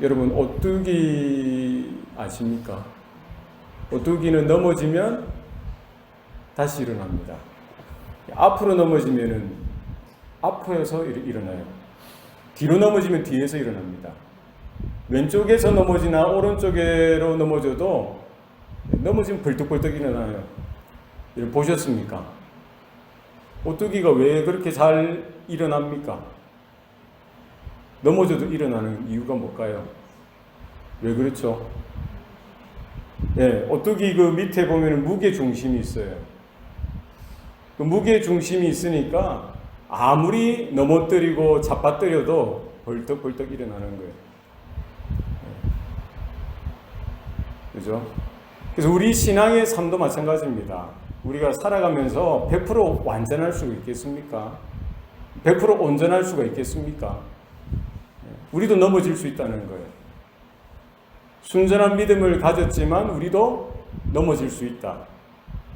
여러분, 오뚜기 아십니까? 오뚜기는 넘어지면 다시 일어납니다. 앞으로 넘어지면은 앞에서 일어나요. 뒤로 넘어지면 뒤에서 일어납니다. 왼쪽에서 넘어지나 오른쪽으로 넘어져도 넘어지면 벌떡벌떡 일어나요. 보셨습니까? 오뚜기가 왜 그렇게 잘 일어납니까? 넘어져도 일어나는 이유가 뭘까요? 왜 그렇죠? 네, 오뚜기 그 밑에 보면 무게 중심이 있어요. 그 무게 중심이 있으니까 아무리 넘어뜨리고 잡아뜨려도 벌떡벌떡 일어나는 거예요. 그죠? 그래서 우리 신앙의 삶도 마찬가지입니다. 우리가 살아가면서 100% 완전할 수 있겠습니까? 100% 온전할 수가 있겠습니까? 우리도 넘어질 수 있다는 거예요. 순전한 믿음을 가졌지만 우리도 넘어질 수 있다.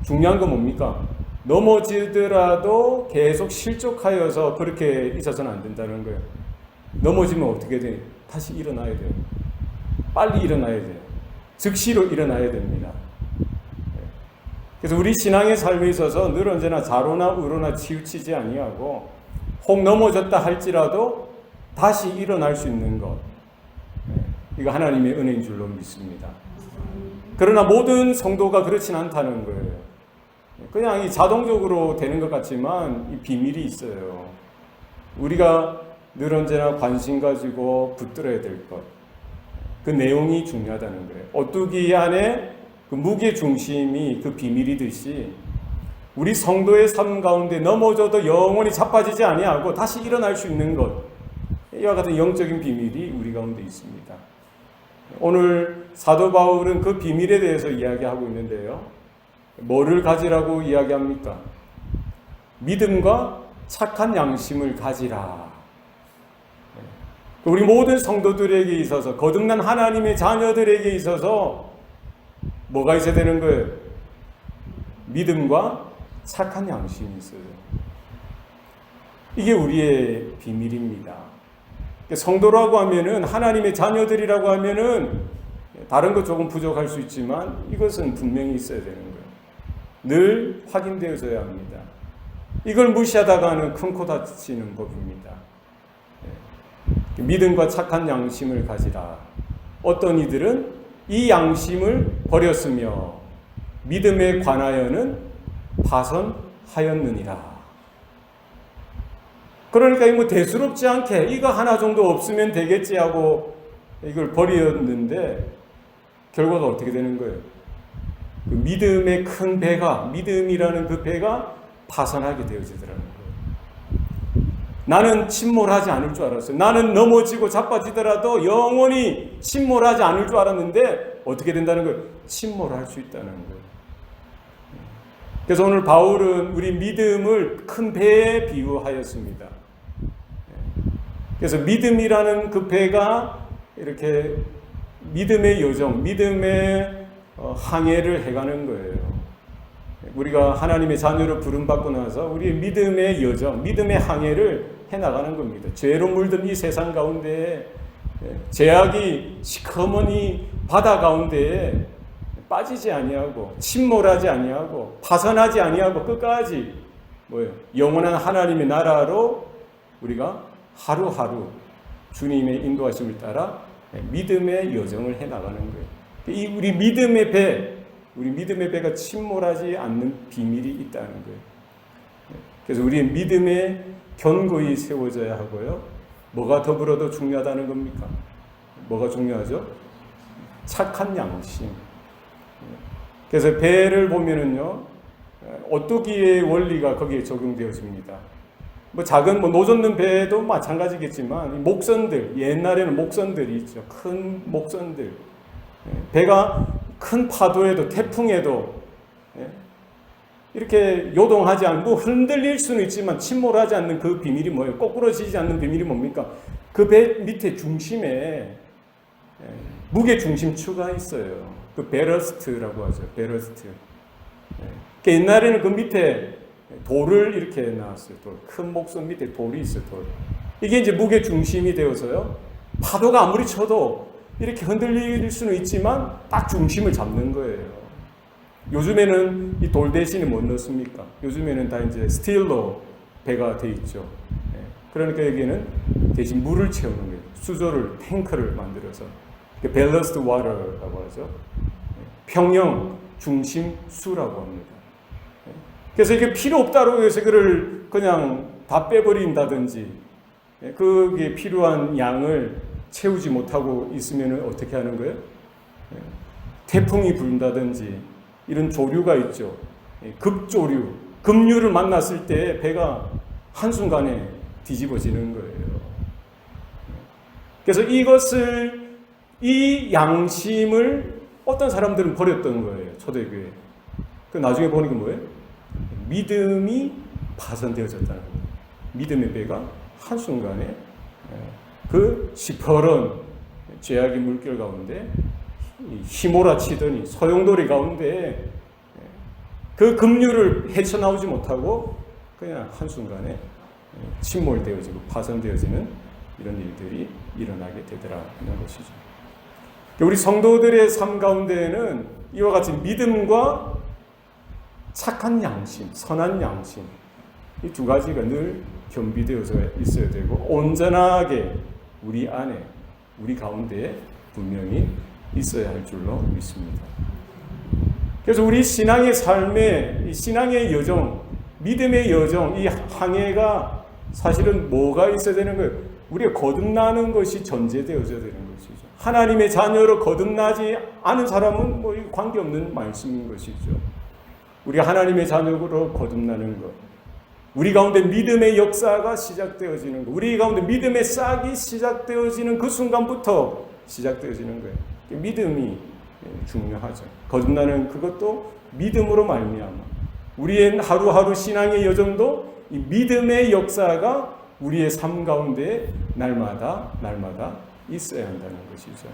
중요한 건 뭡니까? 넘어지더라도 계속 실족하여서 그렇게 있어서는 안 된다는 거예요. 넘어지면 어떻게 돼? 다시 일어나야 돼요. 빨리 일어나야 돼요. 즉시로 일어나야 됩니다. 그래서 우리 신앙의 삶에 있어서 늘 언제나 좌로나 우로나 치우치지 아니하고 혹 넘어졌다 할지라도 다시 일어날 수 있는 것, 이거 하나님의 은혜인 줄로 믿습니다. 그러나 모든 성도가 그렇진 않다는 거예요. 그냥 이 자동적으로 되는 것 같지만 이 비밀이 있어요. 우리가 늘 언제나 관심 가지고 붙들어야 될 것, 그 내용이 중요하다는 거예요. 오뚜기 안에 그 무게 중심이 그 비밀이듯이 우리 성도의 삶 가운데 넘어져도 영원히 자빠지지 아니하고 다시 일어날 수 있는 것, 이와 같은 영적인 비밀이 우리 가운데 있습니다. 오늘 사도 바울은 그 비밀에 대해서 이야기하고 있는데요. 뭐를 가지라고 이야기합니까? 믿음과 착한 양심을 가지라. 우리 모든 성도들에게 있어서, 거듭난 하나님의 자녀들에게 있어서 뭐가 있어야 되는 거예요? 믿음과 착한 양심이 있어요. 이게 우리의 비밀입니다. 성도라고 하면은, 하나님의 자녀들이라고 하면은 다른 것 조금 부족할 수 있지만 이것은 분명히 있어야 되는 거예요. 늘 확인되어져야 합니다. 이걸 무시하다가는 큰 코 다치는 법입니다. 믿음과 착한 양심을 가지라. 어떤 이들은 이 양심을 버렸으며 믿음에 관하여는 파선하였느니라. 그러니까 뭐 대수롭지 않게 이거 하나 정도 없으면 되겠지 하고 이걸 버렸는데 결과가 어떻게 되는 거예요? 그 믿음의 큰 배가, 믿음이라는 그 배가 파산하게 되어지더라는 거예요. 나는 침몰하지 않을 줄 알았어요. 나는 넘어지고 자빠지더라도 영원히 침몰하지 않을 줄 알았는데 어떻게 된다는 거예요? 침몰할 수 있다는 거예요. 그래서 오늘 바울은 우리 믿음을 큰 배에 비유하였습니다. 그래서 믿음이라는 그 배가 이렇게 믿음의 요정, 믿음의 항해를 해가는 거예요. 우리가 하나님의 자녀로 부름받고 나서 우리의 믿음의 여정, 믿음의 항해를 해나가는 겁니다. 죄로 물든 이 세상 가운데, 죄악이 시커머니 바다 가운데에 빠지지 아니하고 침몰하지 아니하고 파선하지 아니하고 끝까지 뭐예요? 영원한 하나님의 나라로 우리가 하루하루 주님의 인도하심을 따라 믿음의 여정을 해나가는 거예요. 이 우리 믿음의 배, 우리 믿음의 배가 침몰하지 않는 비밀이 있다는 거예요. 그래서 우리의 믿음에 견고히 세워져야 하고요. 뭐가 더불어도 중요하다는 겁니까? 뭐가 중요하죠? 착한 양심. 그래서 배를 보면은요, 오뚜기의 원리가 거기에 적용되어집니다. 뭐 작은 노젓는 배도 마찬가지겠지만 목선들, 옛날에는 목선들이 있죠. 큰 목선들. 배가 큰 파도에도 태풍에도 이렇게 요동하지 않고 흔들릴 수는 있지만 침몰하지 않는 그 비밀이 뭐예요? 꼬꾸러지지 않는 비밀이 뭡니까? 그 배 밑에 중심에 무게 중심추가 있어요. 그 베러스트라고 하죠. 베러스트. 옛날에는 그 밑에 돌을 이렇게 놨어요. 큰 목선 밑에 돌이 있어요. 돌. 이게 이제 무게 중심이 되어서요. 파도가 아무리 쳐도 이렇게 흔들릴 수는 있지만 딱 중심을 잡는 거예요. 요즘에는 이 돌 대신에 못 넣습니까? 요즘에는 다 이제 스틸로 배가 돼 있죠. 그러니까 여기는 대신 물을 채우는 거예요. 수조를, 탱크를 만들어서. 밸런스드 와터라고 하죠. 평형 중심수라고 합니다. 그래서 이게 필요 없다고 해서 그걸 그냥 다 빼버린다든지, 그게 필요한 양을 채우지 못하고 있으면 어떻게 하는 거예요? 태풍이 분다든지 이런 조류가 있죠. 급조류, 급류를 만났을 때 배가 한순간에 뒤집어지는 거예요. 그래서 이 양심을 어떤 사람들은 버렸던 거예요. 초대교회. 그 나중에 보니까 뭐예요? 믿음이 파손되어졌다는 거예요. 믿음의 배가 한순간에 그 시퍼런 죄악의 물결 가운데 휘몰아치더니 소용돌이 가운데 그 급류를 헤쳐나오지 못하고 그냥 한순간에 침몰되어지고 파손되어지는 이런 일들이 일어나게 되더라는 것이죠. 우리 성도들의 삶 가운데에는 이와 같이 믿음과 착한 양심, 선한 양심, 이 두 가지가 늘 겸비되어서 있어야 되고 온전하게 우리 안에, 우리 가운데에 분명히 있어야 할 줄로 믿습니다. 그래서 우리 신앙의 삶에, 이 신앙의 여정, 믿음의 여정, 이 항해가 사실은 뭐가 있어야 되는 거예요? 우리가 거듭나는 것이 전제되어져야 되는 것이죠. 하나님의 자녀로 거듭나지 않은 사람은 뭐 관계없는 말씀인 것이죠. 우리가 하나님의 자녀로 거듭나는 것, 우리 가운데 믿음의 역사가 시작되어지는 것, 우리 가운데 믿음의 싹이 시작되어지는 그 순간부터 시작되어지는 거예요. 믿음이 중요하죠. 거듭나는 그것도 믿음으로 말미암아 우리의 하루하루 신앙의 여정도 이 믿음의 역사가 우리의 삶 가운데 날마다 있어야 한다는 것이죠.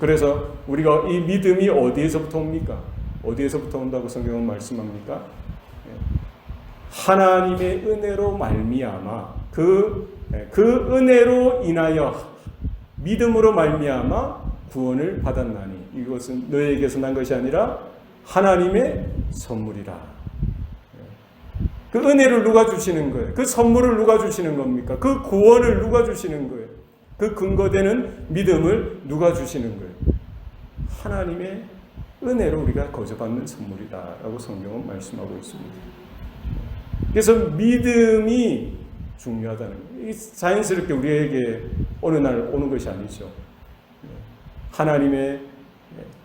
그래서 우리가 이 믿음이 어디에서부터 옵니까? 어디에서부터 온다고 성경은 말씀합니까? 하나님의 은혜로 말미암아 그 은혜로 인하여 믿음으로 말미암아 구원을 받았나니 이것은 너에게서 난 것이 아니라 하나님의 선물이라. 그 은혜를 누가 주시는 거예요? 그 선물을 누가 주시는 겁니까? 그 구원을 누가 주시는 거예요? 그 근거되는 믿음을 누가 주시는 거예요? 하나님의 은혜로 우리가 거저받는 선물이다라고 성경은 말씀하고 있습니다. 그래서 믿음이 중요하다는 거예요. 자연스럽게 우리에게 어느 날 오는 것이 아니죠. 하나님의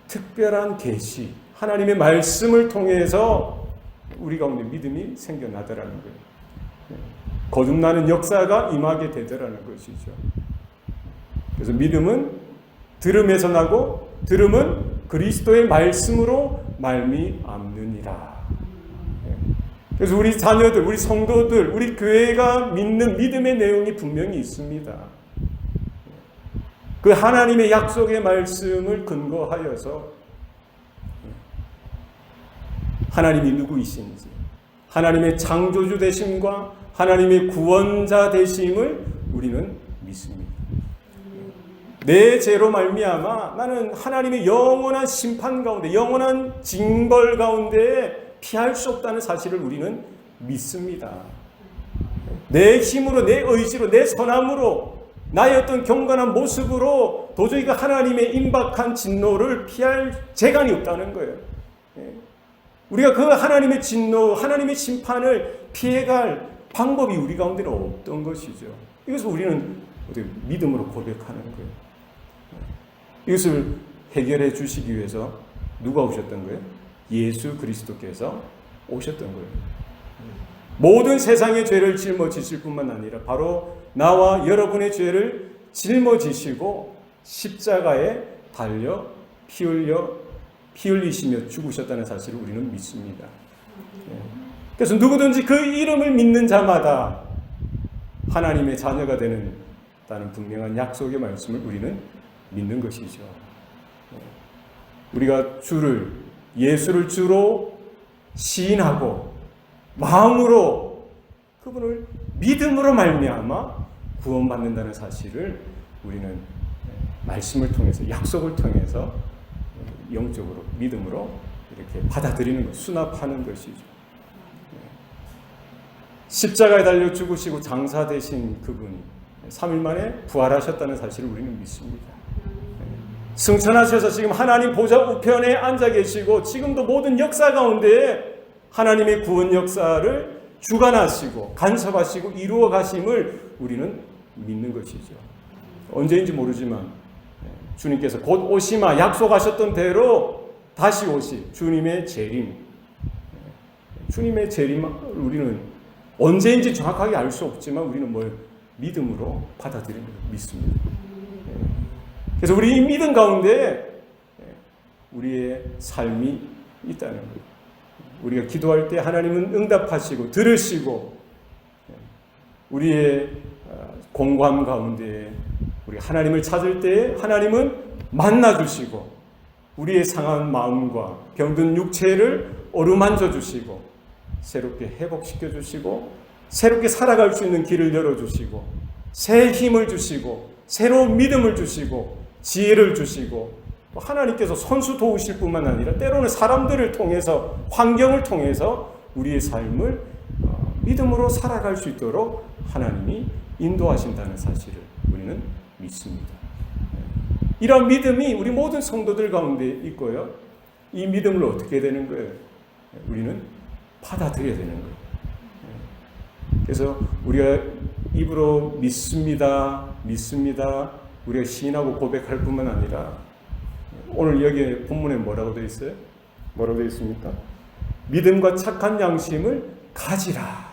특별한 계시, 하나님의 말씀을 통해서 우리 가운데 믿음이 생겨나더라는 거예요. 거듭나는 역사가 임하게 되더라는 것이죠. 그래서 믿음은 들음에서 나고 들음은 그리스도의 말씀으로 말미암느니라. 그래서 우리 자녀들, 우리 성도들, 우리 교회가 믿는 믿음의 내용이 분명히 있습니다. 그 하나님의 약속의 말씀을 근거하여서 하나님이 누구이신지, 하나님의 창조주 되심과 하나님의 구원자 되심을 우리는 믿습니다. 내 죄로 말미암아 나는 하나님의 영원한 심판 가운데, 영원한 징벌 가운데 피할 수 없다는 사실을 우리는 믿습니다. 내 힘으로, 내 의지로, 내 선함으로, 나의 어떤 경건한 모습으로 도저히 그 하나님의 임박한 진노를 피할 재간이 없다는 거예요. 우리가 그 하나님의 진노, 하나님의 심판을 피해갈 방법이 우리 가운데는 없던 것이죠. 이것을 우리는 믿음으로 고백하는 거예요. 이것을 해결해 주시기 위해서 누가 오셨던 거예요? 예수 그리스도께서 오셨던 거예요. 모든 세상의 죄를 짊어지실 뿐만 아니라 바로 나와 여러분의 죄를 짊어지시고 십자가에 달려 피 흘리시며 죽으셨다는 사실을 우리는 믿습니다. 그래서 누구든지 그 이름을 믿는 자마다 하나님의 자녀가 되는 분명한 약속의 말씀을 우리는 믿는 것이죠. 우리가 예수를 주로 시인하고 마음으로 그분을 믿음으로 말미암아 구원받는다는 사실을 우리는 말씀을 통해서, 약속을 통해서 영적으로, 믿음으로 이렇게 받아들이는 것, 수납하는 것이죠. 십자가에 달려 죽으시고 장사 되신 그분이 3일 만에 부활하셨다는 사실을 우리는 믿습니다. 승천하셔서 지금 하나님 보좌 우편에 앉아 계시고 지금도 모든 역사 가운데 하나님의 구원 역사를 주관하시고 간섭하시고 이루어 가심을 우리는 믿는 것이죠. 언제인지 모르지만 주님께서 곧 오시마 약속하셨던 대로 다시 오실 주님의 재림, 주님의 재림을 우리는 언제인지 정확하게 알 수 없지만 우리는 뭘 믿음으로 받아들이는 믿습니다. 그래서 우리 이 믿음 가운데 우리의 삶이 있다는 거예요. 우리가 기도할 때 하나님은 응답하시고 들으시고 우리의 공감 가운데 우리 하나님을 찾을 때 하나님은 만나주시고 우리의 상한 마음과 병든 육체를 어루만져 주시고 새롭게 회복시켜 주시고 새롭게 살아갈 수 있는 길을 열어주시고 새 힘을 주시고 새로운 믿음을 주시고 지혜를 주시고 하나님께서 선수 도우실 뿐만 아니라 때로는 사람들을 통해서 환경을 통해서 우리의 삶을 믿음으로 살아갈 수 있도록 하나님이 인도하신다는 사실을 우리는 믿습니다. 이런 믿음이 우리 모든 성도들 가운데 있고요. 이 믿음을 어떻게 되는 거예요? 우리는 받아들여야 되는 거예요. 그래서 우리가 입으로 믿습니다, 믿습니다. 우리가 시인하고 고백할 뿐만 아니라 오늘 여기 본문에 뭐라고 되어 있어요? 뭐라고 되어 있습니까? 믿음과 착한 양심을 가지라.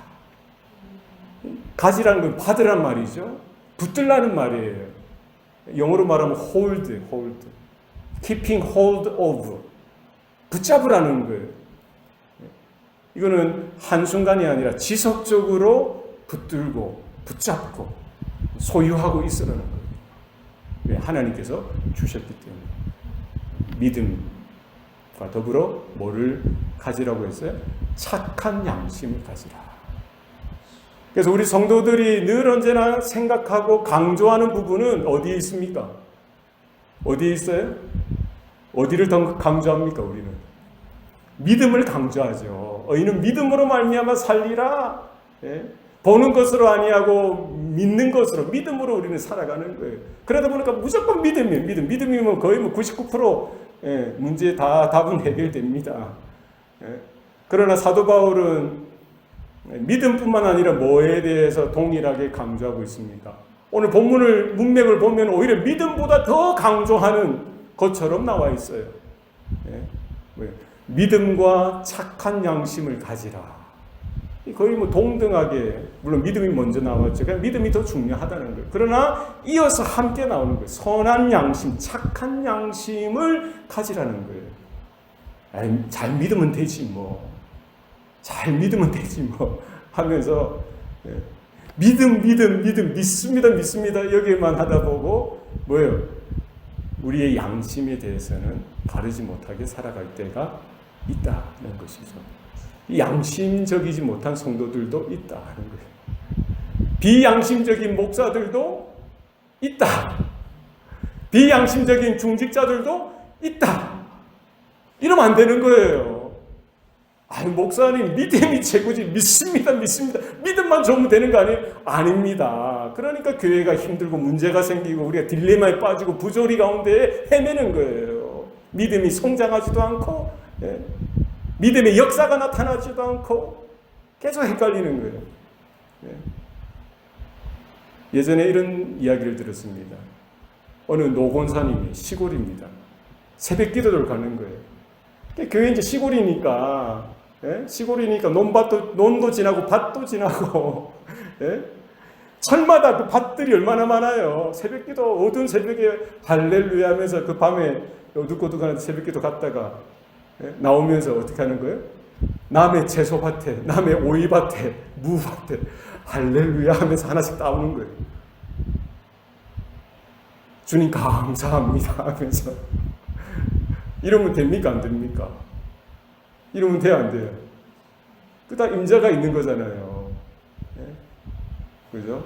가지라는 건 받으란 말이죠. 붙들라는 말이에요. 영어로 말하면 hold. keeping hold of. 붙잡으라는 거예요. 이거는 한순간이 아니라 지속적으로 붙들고 붙잡고 소유하고 있으라는 거예요. 왜? 하나님께서 주셨기 때문에. 믿음과 더불어 뭐를 가지라고 했어요? 착한 양심을 가지라. 그래서 우리 성도들이 늘 언제나 생각하고 강조하는 부분은 어디에 있습니까? 어디에 있어요? 어디를 더 강조합니까? 우리는 믿음을 강조하죠. 이는 믿음으로 말미암아 살리라. 예? 보는 것으로 아니하고 믿는 것으로 믿음으로 우리는 살아가는 거예요. 그러다 보니까 무조건 믿음이에요. 믿음이면 거의 99% 문제 다 답은 해결됩니다. 예? 그러나 사도 바울은 믿음뿐만 아니라 뭐에 대해서 동일하게 강조하고 있습니까? 오늘 본문을 문맥을 보면 오히려 믿음보다 더 강조하는 것처럼 나와 있어요. 예? 왜? 믿음과 착한 양심을 가지라. 거의 동등하게, 물론 믿음이 먼저 나왔죠. 그냥 믿음이 더 중요하다는 거예요. 그러나 이어서 함께 나오는 거예요. 선한 양심, 착한 양심을 가지라는 거예요. 아이, 잘 믿으면 되지 뭐. 잘 믿으면 되지 뭐. 하면서 믿음, 믿습니다. 여기에만 하다 보고 뭐예요? 우리의 양심에 대해서는 바르지 못하게 살아갈 때가 있다는 것이죠. 양심적이지 못한 성도들도 있다는 거예요. 비양심적인 목사들도 있다. 비양심적인 중직자들도 있다. 이러면 안 되는 거예요. 아니, 목사님 믿음이 최고지. 믿습니다. 믿음만 좋으면 되는 거 아니에요? 아닙니다. 그러니까 교회가 힘들고 문제가 생기고 우리가 딜레마에 빠지고 부조리 가운데 헤매는 거예요. 믿음이 성장하지도 않고 믿음의 역사가 나타나지도 않고 계속 헷갈리는 거예요. 예전에 이런 이야기를 들었습니다. 어느 노권사님이 시골입니다. 새벽 기도를 가는 거예요. 교회 이제 시골이니까 논도 지나고 밭도 지나고 철마다 그 밭들이 얼마나 많아요. 새벽 기도 어두운 새벽에 할렐루야 하면서 그 밤에 어둑어둑한 새벽 기도 갔다가 나오면서 어떻게 하는 거예요? 남의 채소밭에, 남의 오이밭에, 무밭에 할렐루야 하면서 하나씩 따오는 거예요. 주님 감사합니다 하면서. 이러면 됩니까? 안 됩니까? 이러면 돼요? 안 돼요? 그 다 임자가 있는 거잖아요. 그죠?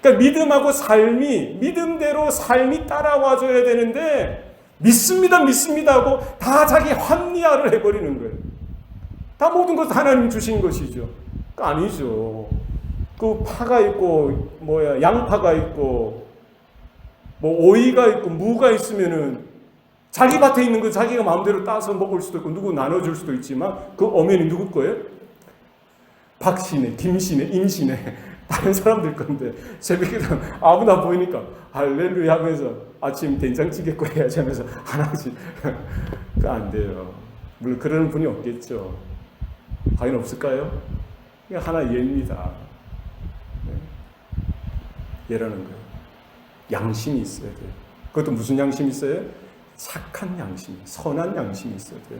그러니까 믿음하고 삶이, 믿음대로 삶이 따라와줘야 되는데, 믿습니다, 믿습니다 하고 다 자기 합리화를 해버리는 거예요. 다 모든 것 하나님 주신 것이죠. 아니죠. 그 파가 있고, 양파가 있고, 오이가 있고, 무가 있으면은 자기 밭에 있는 거 자기가 마음대로 따서 먹을 수도 있고, 누구 나눠줄 수도 있지만, 그 엄연히 누구 거예요? 박씨네, 김씨네, 임씨네, 다른 사람들 건데, 새벽에 아무나 보이니까, 할렐루야 하면서 아침 된장찌개 끓여야지 하면서 하나씩. 그거 안 돼요. 물론 그러는 분이 없겠죠. 과연 없을까요? 이게 하나 예입니다. 예라는 거예요. 양심이 있어야 돼요. 그것도 무슨 양심이 있어요? 착한 양심, 선한 양심이 있어야 돼요.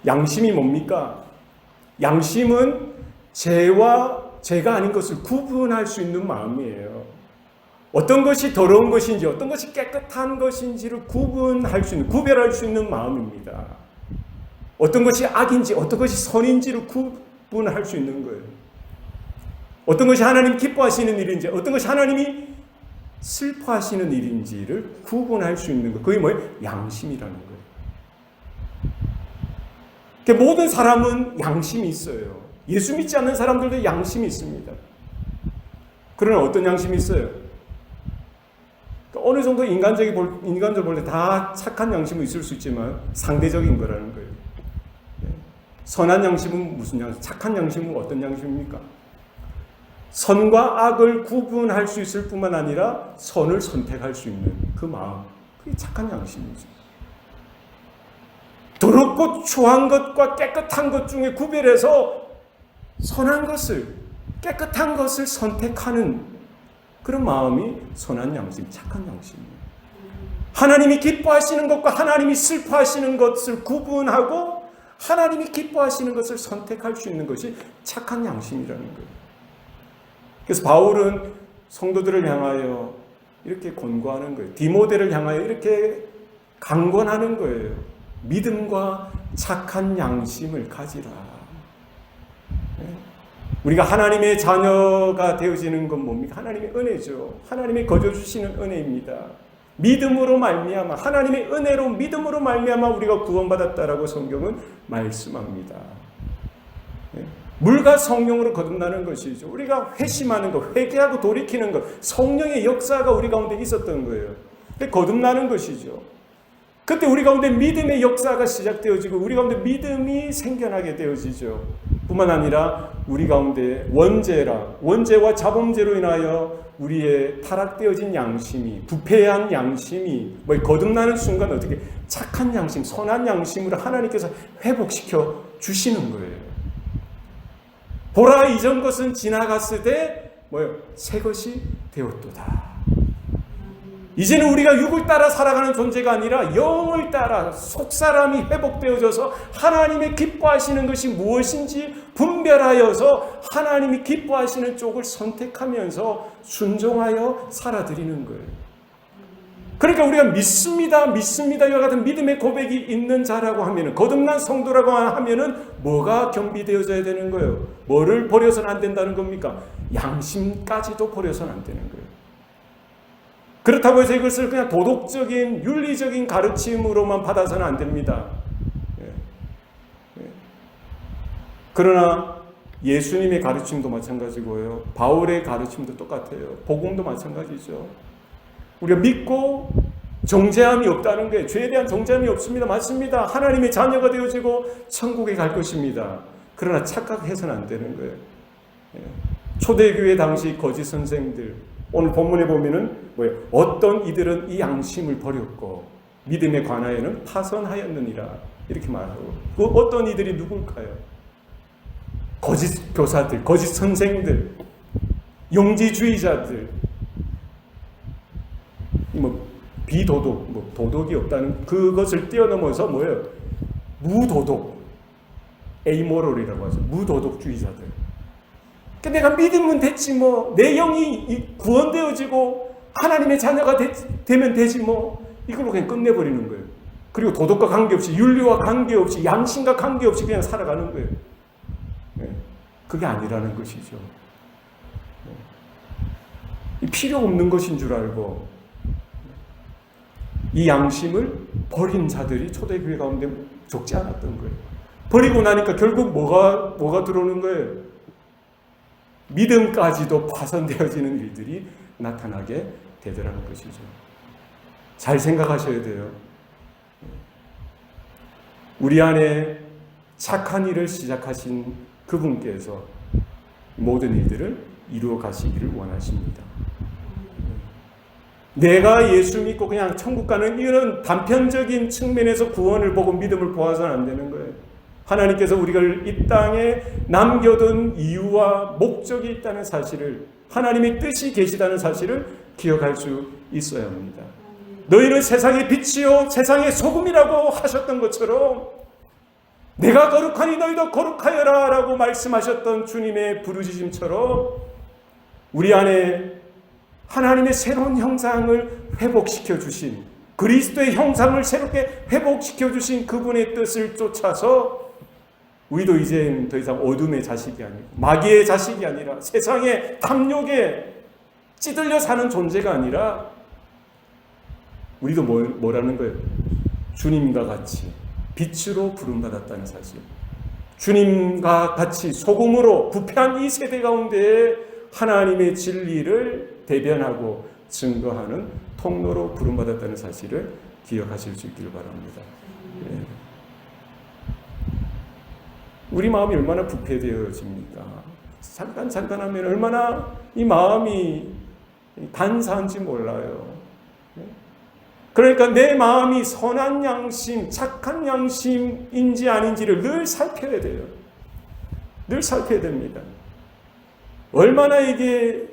양심이 뭡니까? 양심은 죄와 죄가 아닌 것을 구분할 수 있는 마음이에요. 어떤 것이 더러운 것인지 어떤 것이 깨끗한 것인지를 구분할 수 있는, 구별할 수 있는 마음입니다. 어떤 것이 악인지 어떤 것이 선인지를 구분할 수 있는 거예요. 어떤 것이 하나님 기뻐하시는 일인지 어떤 것이 하나님이 슬퍼하시는 일인지를 구분할 수 있는 것. 그게 뭐예요? 양심이라는 거예요. 그러니까 모든 사람은 양심이 있어요. 예수 믿지 않는 사람들도 양심이 있습니다. 그러나 어떤 양심이 있어요? 어느 정도 인간적으로 볼 때 다 착한 양심은 있을 수 있지만 상대적인 거라는 거예요. 선한 양심은 무슨 양심? 착한 양심은 어떤 양심입니까? 선과 악을 구분할 수 있을 뿐만 아니라 선을 선택할 수 있는 그 마음, 그게 착한 양심이죠. 더럽고 추한 것과 깨끗한 것 중에 구별해서 선한 것을, 깨끗한 것을 선택하는 그런 마음이 선한 양심, 착한 양심이에요. 하나님이 기뻐하시는 것과 하나님이 슬퍼하시는 것을 구분하고 하나님이 기뻐하시는 것을 선택할 수 있는 것이 착한 양심이라는 거예요. 그래서 바울은 성도들을 향하여 이렇게 권고하는 거예요. 디모데를 향하여 이렇게 강권하는 거예요. 믿음과 착한 양심을 가지라. 우리가 하나님의 자녀가 되어지는 건 뭡니까? 하나님의 은혜죠. 하나님의 거저 주시는 은혜입니다. 믿음으로 말미암아, 하나님의 은혜로 믿음으로 말미암아 우리가 구원받았다라고 성경은 말씀합니다. 물과 성령으로 거듭나는 것이죠. 우리가 회심하는 것, 회개하고 돌이키는 것, 성령의 역사가 우리 가운데 있었던 거예요. 거듭나는 것이죠. 그때 우리 가운데 믿음의 역사가 시작되어지고 우리 가운데 믿음이 생겨나게 되어지죠. 뿐만 아니라 우리 가운데 원죄와 자범죄로 인하여 우리의 타락되어진 양심이, 부패한 양심이 거듭나는 순간 어떻게 착한 양심, 선한 양심으로 하나님께서 회복시켜 주시는 거예요. 보라 이전 것은 지나갔으되 새 것이 되었도다. 이제는 우리가 육을 따라 살아가는 존재가 아니라 영을 따라 속사람이 회복되어져서 하나님의 기뻐하시는 것이 무엇인지 분별하여서 하나님이 기뻐하시는 쪽을 선택하면서 순종하여 살아드리는 거예요. 그러니까 우리가 믿습니다, 믿습니다 이와 같은 믿음의 고백이 있는 자라고 하면은, 거듭난 성도라고 하면은 뭐가 겸비되어져야 되는 거예요? 뭐를 버려서는 안 된다는 겁니까? 양심까지도 버려서는 안 되는 거예요. 그렇다고 해서 이것을 그냥 도덕적인 윤리적인 가르침으로만 받아서는 안 됩니다. 그러나 예수님의 가르침도 마찬가지고요. 바울의 가르침도 똑같아요. 복음도 마찬가지죠. 우리가 믿고 정죄함이 없다는 거예요. 죄에 대한 정죄함이 없습니다. 맞습니다. 하나님의 자녀가 되어지고 천국에 갈 것입니다. 그러나 착각해서는 안 되는 거예요. 초대교회 당시 거짓 선생들, 오늘 본문에 보면은 뭐예요? 어떤 이들은 이 양심을 버렸고 믿음에 관하여는 파선하였느니라 이렇게 말하고, 그 어떤 이들이 누굴까요? 거짓 교사들, 거짓 선생들, 영지주의자들, 비도덕, 도덕이 없다는 그것을 뛰어넘어서 뭐예요? 무도덕, 에이모럴이라고 하죠. 무도덕주의자들. 내가 믿으면 됐지 뭐, 내 영이 구원되어지고 하나님의 자녀가 되면 되지 뭐, 이걸로 그냥 끝내버리는 거예요. 그리고 도덕과 관계없이, 윤리와 관계없이, 양심과 관계없이 그냥 살아가는 거예요. 그게 아니라는 것이죠. 필요 없는 것인 줄 알고 이 양심을 버린 자들이 초대교회 가운데 적지 않았던 거예요. 버리고 나니까 결국 뭐가 들어오는 거예요? 믿음까지도 파손되어지는 일들이 나타나게 되더라는 것이죠. 잘 생각하셔야 돼요. 우리 안에 착한 일을 시작하신 그분께서 모든 일들을 이루어 가시기를 원하십니다. 내가 예수 믿고 그냥 천국 가는 이런 단편적인 측면에서 구원을 보고 믿음을 보아서는 안 되는 거예요. 하나님께서 우리를 이 땅에 남겨둔 이유와 목적이 있다는 사실을, 하나님의 뜻이 계시다는 사실을 기억할 수 있어야 합니다. 너희는 세상의 빛이요 세상의 소금이라고 하셨던 것처럼 내가 거룩하니 너희도 거룩하여라 라고 말씀하셨던 주님의 부르짖음처럼 우리 안에 하나님의 새로운 형상을 회복시켜 주신, 그리스도의 형상을 새롭게 회복시켜 주신 그분의 뜻을 쫓아서 우리도 이제 더 이상 어둠의 자식이 아니고 마귀의 자식이 아니라 세상의 탐욕에 찌들려 사는 존재가 아니라 우리도 뭐라는 거예요? 주님과 같이 빛으로 부름받았다는 사실. 주님과 같이 소금으로 부패한 이 세대 가운데 하나님의 진리를 대변하고 증거하는 통로로 부름받았다는 사실을 기억하실 수 있기를 바랍니다. 예. 우리 마음이 얼마나 부패되어집니까? 잠깐 하면 얼마나 이 마음이 간사한지 몰라요. 그러니까 내 마음이 선한 양심, 착한 양심인지 아닌지를 늘 살펴야 돼요. 늘 살펴야 됩니다. 얼마나 이게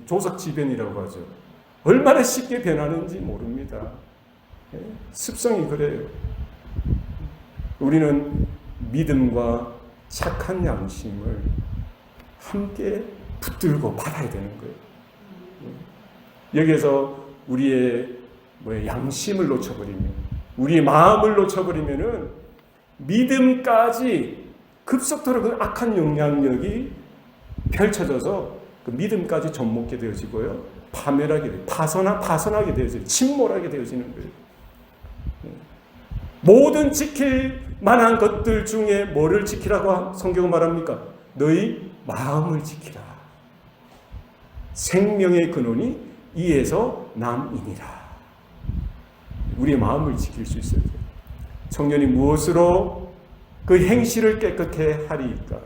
조석지변이라고 하죠. 얼마나 쉽게 변하는지 모릅니다. 습성이 그래요. 우리는 믿음과 착한 양심을 함께 붙들고 받아야 되는 거예요. 여기에서 우리의 양심을 놓쳐버리면, 우리의 마음을 놓쳐버리면은 믿음까지 급속도로 그 악한 영향력이 펼쳐져서 그 믿음까지 접목게 되어지고요, 파멸하게 돼요. 파손하게 되어져요. 침몰하게 되어지는 거예요. 모든 지킬 만한 것들 중에 뭐를 지키라고 성경은 말합니까? 너희 마음을 지키라. 생명의 근원이 이에서 남이니라. 우리의 마음을 지킬 수 있어야 돼요. 청년이 무엇으로 그 행실을 깨끗게 하리이까?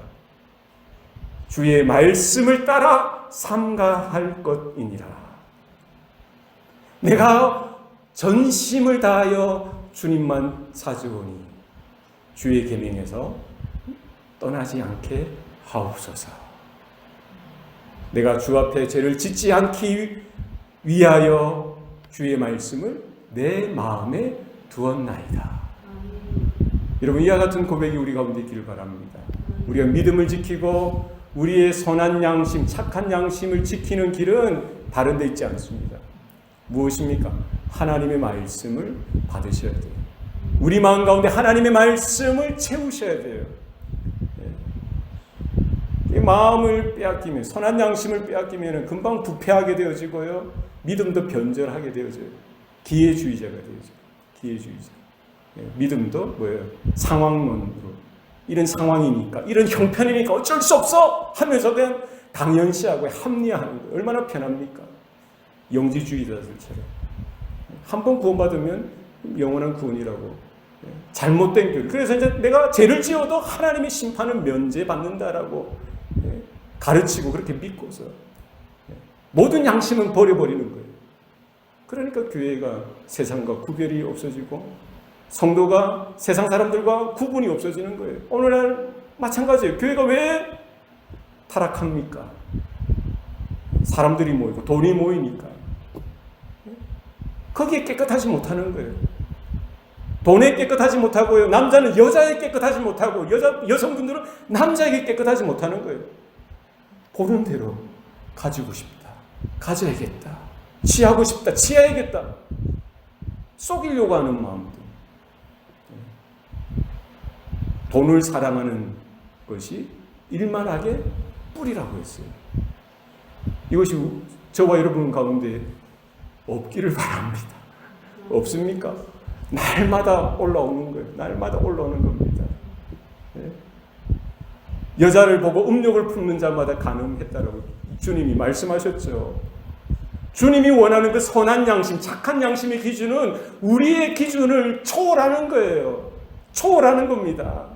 주의 말씀을 따라 삼가할 것이니라. 내가 전심을 다하여 주님만 사주오니 주의 계명에서 떠나지 않게 하옵소서. 내가 주 앞에 죄를 짓지 않기 위하여 주의 말씀을 내 마음에 두었나이다. 여러분, 이와 같은 고백이 우리 가운데 있기를 바랍니다. 우리가 믿음을 지키고 우리의 선한 양심, 착한 양심을 지키는 길은 다른 데 있지 않습니다. 무엇입니까? 하나님의 말씀을 받으셔야 돼요. 우리 마음 가운데 하나님의 말씀을 채우셔야 돼요. 이 마음을 빼앗기면, 선한 양심을 빼앗기면 금방 부패하게 되어지고요, 믿음도 변절하게 되어져요. 기회주의자가 되죠. 기회주의자. 믿음도 뭐예요? 상황론으로. 이런 상황이니까, 이런 형편이니까 어쩔 수 없어 하면서 그냥 당연시하고 합리화하는 거예요. 얼마나 편합니까? 영지주의자들처럼. 한 번 구원받으면 영원한 구원이라고. 잘못된 길. 그래서 이제 내가 죄를 지어도 하나님의 심판은 면제받는다라고 가르치고 그렇게 믿고서 모든 양심은 버려버리는 거예요. 그러니까 교회가 세상과 구별이 없어지고 성도가 세상 사람들과 구분이 없어지는 거예요. 오늘날 마찬가지예요. 교회가 왜 타락합니까? 사람들이 모이고 돈이 모이니까. 거기에 깨끗하지 못하는 거예요. 돈에 깨끗하지 못하고요, 남자는 여자에 깨끗하지 못하고 여성분들은 남자에게 깨끗하지 못하는 거예요. 보는 대로 가지고 싶다, 가져야겠다, 취하고 싶다, 취해야겠다, 속이려고 하는 마음들. 돈을 사랑하는 것이 일만하게 뿌리라고 했어요. 이것이 저와 여러분 가운데 없기를 바랍니다. 없습니까? 날마다 올라오는 거예요. 날마다 올라오는 겁니다. 네? 여자를 보고 음욕을 품는 자마다 간음했다라고 주님이 말씀하셨죠. 주님이 원하는 그 선한 양심, 착한 양심의 기준은 우리의 기준을 초월하는 거예요. 초월하는 겁니다.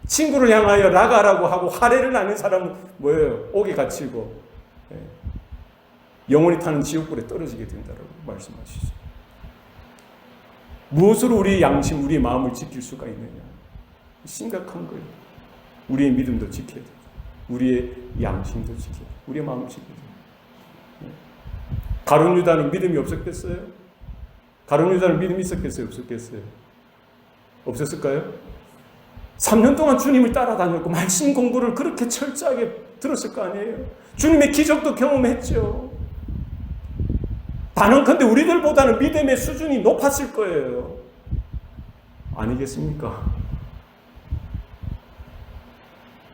친구를 향하여 라가라고 하고 화래를 나는 사람은 뭐예요? 옥에 갇히고 영원히 타는 지옥불에 떨어지게 된다고 말씀하시죠. 무엇으로 우리의 양심, 우리의 마음을 지킬 수가 있느냐? 심각한 거예요. 우리의 믿음도 지켜야 돼요. 우리의 양심도 지켜야 돼요. 우리의 마음을 지켜야 돼요. 가룟 유다는 믿음이 없었겠어요? 가룟 유다는 믿음이 있었겠어요? 없었겠어요? 없었을까요? 3년 동안 주님을 따라다녔고 말씀 공부를 그렇게 철저하게 들었을 거 아니에요? 주님의 기적도 경험했죠. 단언컨대 우리들보다는 믿음의 수준이 높았을 거예요. 아니겠습니까?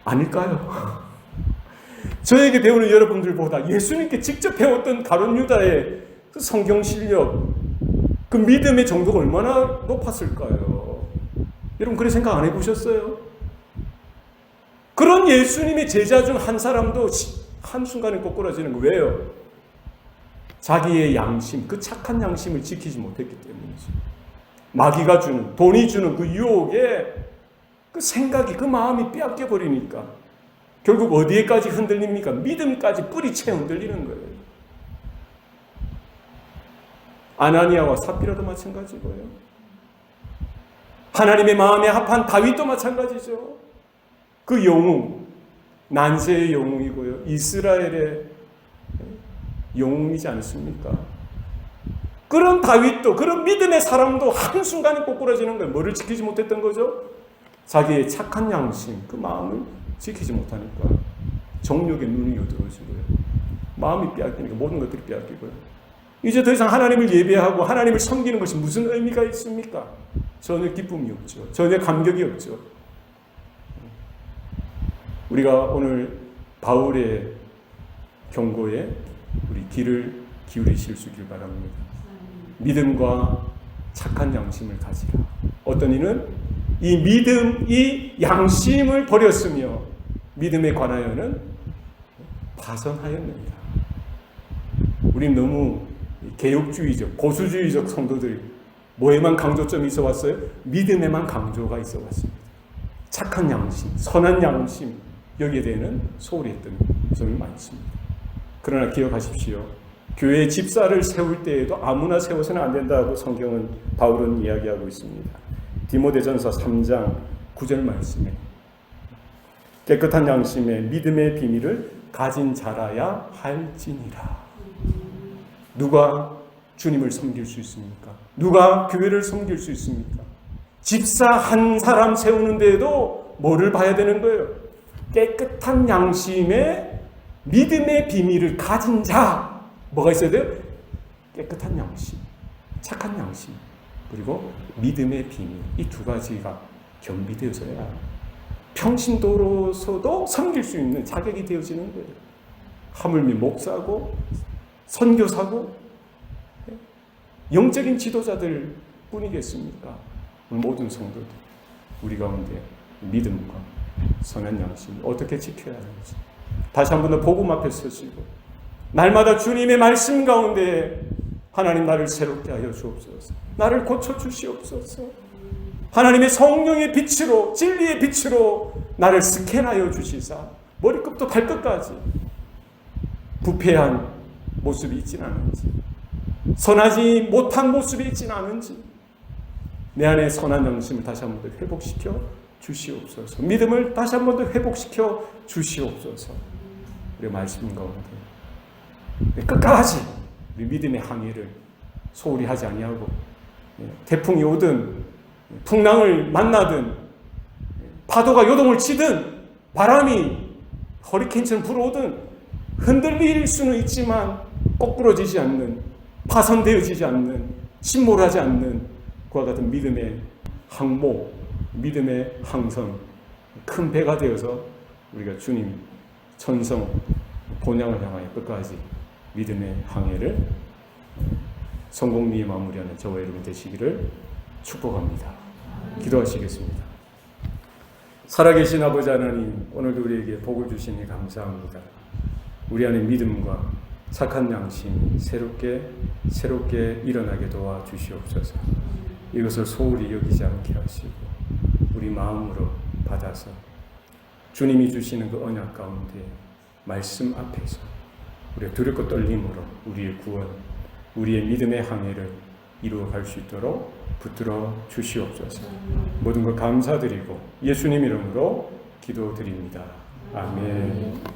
아닐까요? 저에게 배우는 여러분들보다 예수님께 직접 배웠던 가룟 유다의 그 성경 실력, 그 믿음의 정도가 얼마나 높았을까요? 여러분 그런 생각 안 해보셨어요? 그런 예수님의 제자 중 한 사람도 한순간에 꼬꾸라지는 거 왜요? 자기의 양심, 그 착한 양심을 지키지 못했기 때문이죠. 마귀가 주는, 돈이 주는 그 유혹에 그 생각이, 그 마음이 빼앗겨 버리니까 결국 어디에까지 흔들립니까? 믿음까지 뿌리채 흔들리는 거예요. 아나니아와 삽비라도 마찬가지고요. 하나님의 마음에 합한 다윗도 마찬가지죠. 그 영웅, 난세의 영웅이고요. 이스라엘의 영웅이지 않습니까? 그런 다윗도, 그런 믿음의 사람도 한순간에 꼬꾸라지는 거예요. 뭐를 지키지 못했던 거죠? 자기의 착한 양심, 그 마음을 지키지 못하니까 정욕의 눈이 어두워지고요. 마음이 빼앗기니까 모든 것들이 빼앗기고요. 이제 더 이상 하나님을 예배하고 하나님을 섬기는 것이 무슨 의미가 있습니까? 전혀 기쁨이 없죠. 전혀 감격이 없죠. 우리가 오늘 바울의 경고에 우리 귀를 기울이실 수 있길 바랍니다. 믿음과 착한 양심을 가지라. 어떤 이는 이 믿음, 이 양심을 버렸으며 믿음에 관하여는 파선하였느니라. 우린 너무 개혁주의적, 보수주의적 성도들이 뭐에만 강조점이 있어 왔어요? 믿음에만 강조가 있어 왔습니다. 착한 양심, 선한 양심, 여기에 대해서는 소홀히 했던 점이 많습니다. 그러나 기억하십시오. 교회 집사를 세울 때에도 아무나 세워서는 안 된다고 성경은, 바울은 이야기하고 있습니다. 디모데전서 3장 9절 말씀에 깨끗한 양심에 믿음의 비밀을 가진 자라야 할지니라. 누가 주님을 섬길 수 있습니까? 누가 교회를 섬길 수 있습니까? 집사 한 사람 세우는 데에도 뭐를 봐야 되는 거예요? 깨끗한 양심에 믿음의 비밀을 가진 자. 뭐가 있어야 돼요? 깨끗한 양심, 착한 양심, 그리고 믿음의 비밀. 이 두 가지가 겸비되어져야 평신도로서도 섬길 수 있는 자격이 되어지는 거예요. 하물며 목사고 선교사고 영적인 지도자들 뿐이겠습니까? 모든 성도들 우리 가운데 믿음과 선한 양심을 어떻게 지켜야 하는지 다시 한 번 더 복음 앞에 서시고 날마다 주님의 말씀 가운데 하나님 나를 새롭게 하여 주옵소서. 나를 고쳐 주시옵소서. 하나님의 성령의 빛으로, 진리의 빛으로 나를 스캔하여 주시사 머리끝부터 발끝까지 부패한 모습이 있지는 않은지, 선하지 못한 모습이 있지는 않은지, 내 안에 선한 양심을 다시 한 번 더 회복시켜 주시옵소서. 믿음을 다시 한 번 더 회복시켜 주시옵소서. 우리 말씀 가운데 끝까지 우리 믿음의 항해를 소홀히 하지 아니하고, 태풍이 오든 풍랑을 만나든 파도가 요동을 치든 바람이 허리케인처럼 불어오든 흔들릴 수는 있지만 거꾸러지지 않는, 파손되어지지 않는, 침몰하지 않는 그와 같은 믿음의 항모, 믿음의 항선, 큰 배가 되어서 우리가 주님 천성 본향을 향하여 끝까지 믿음의 항해를 성공리에 마무리하는 저와 여러분 되시기를 축복합니다. 기도하시겠습니다. 살아계신 아버지 하나님, 오늘도 우리에게 복을 주시니 감사합니다. 우리 안에 믿음과 착한 양심이 새롭게 일어나게 도와주시옵소서. 이것을 소홀히 여기지 않게 하시고 우리 마음으로 받아서 주님이 주시는 그 언약 가운데 말씀 앞에서 우리가 두렵고 떨림으로 우리의 구원, 우리의 믿음의 항해를 이루어갈 수 있도록 붙들어 주시옵소서. 모든 것 감사드리고 예수님 이름으로 기도드립니다. 아멘.